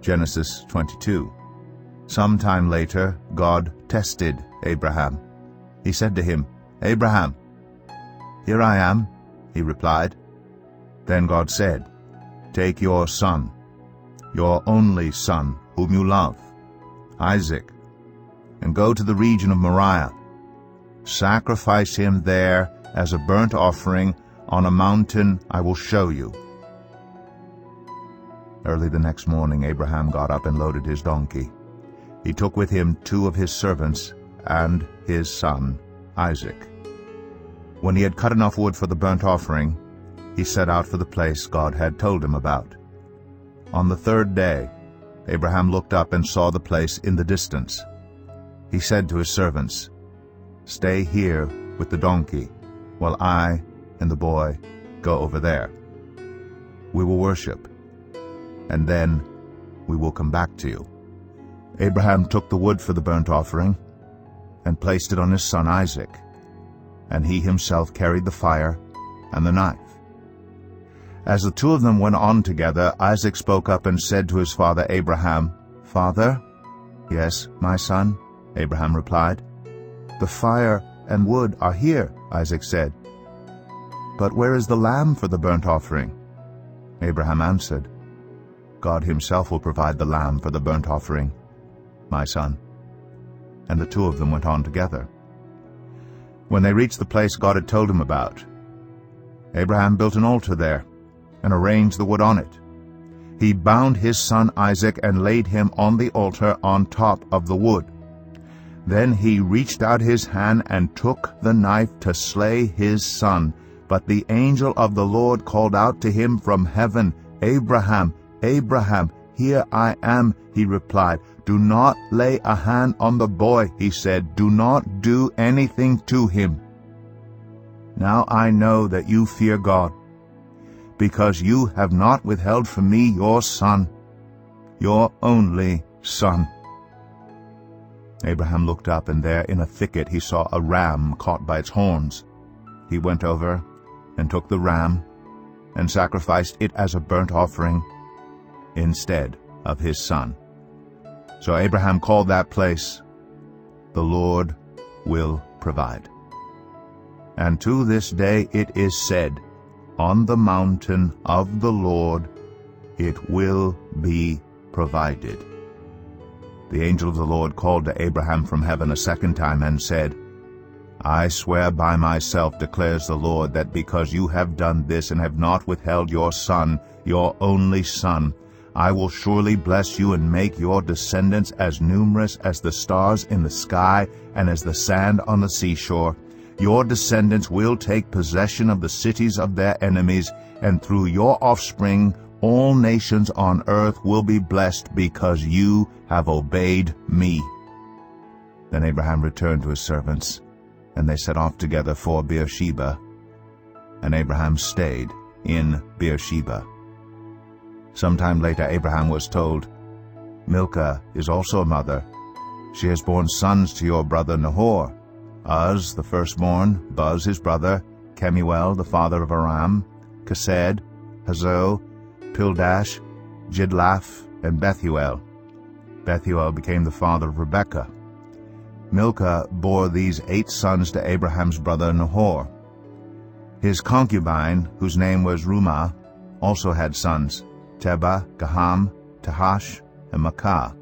Genesis 22. Some time later, God tested Abraham. He said to him, "Abraham." "Here I am," he replied. Then God said, "Take your son, your only son, whom you love, Isaac, and go to the region of Moriah. Sacrifice him there as a burnt offering on a mountain I will show you." Early the next morning Abraham got up and loaded his donkey. He took with him 2 of his servants and his son Isaac. When he had cut enough wood for the burnt offering, he set out for the place God had told him about. On the 3rd day, Abraham looked up and saw the place in the distance. He said to his servants, "Stay here with the donkey, while I and the boy go over there. We will worship, and then we will come back to you." Abraham took the wood for the burnt offering and placed it on his son Isaac, and he himself carried the fire and the knife. As the 2 of them went on together, Isaac spoke up and said to his father Abraham, "Father?" "Yes, my son," Abraham replied. "The fire and wood are here," Isaac said. "But where is the lamb for the burnt offering?" Abraham answered, "God himself will provide the lamb for the burnt offering, my son." And the 2 of them went on together. When they reached the place God had told him about, Abraham built an altar there and arranged the wood on it. He bound his son Isaac and laid him on the altar on top of the wood. Then he reached out his hand and took the knife to slay his son. But the angel of the Lord called out to him from heaven, "Abraham, Abraham, here I am," he replied. "Do not lay a hand on the boy," he said. "Do not do anything to him. Now I know that you fear God, because you have not withheld from me your son, your only son." Abraham looked up, and there in a thicket he saw a ram caught by its horns. He went over and took the ram and sacrificed it as a burnt offering instead of his son. So Abraham called that place, "The Lord will provide." And to this day it is said, "On the mountain of the Lord it will be provided." The angel of the Lord called to Abraham from heaven a second time and said, "I swear by myself, declares the Lord, that because you have done this and have not withheld your son, your only son, I will surely bless you and make your descendants as numerous as the stars in the sky and as the sand on the seashore. Your descendants will take possession of the cities of their enemies, and through your offspring all nations on earth will be blessed because you have obeyed me." Then Abraham returned to his servants, and they set off together for Beersheba, and Abraham stayed in Beersheba. Sometime later Abraham was told, "Milcah is also a mother. She has borne sons to your brother Nahor, Uz the firstborn, Buz his brother, Kemuel the father of Aram, Kesed, Hazo, Pildash, Jidlaph, and Bethuel. Bethuel became the father of Rebekah. Milcah bore these 8 sons to Abraham's brother Nahor. His concubine, whose name was Rumah, also had sons, Tebah, Gaham, Tahash, and Makkah.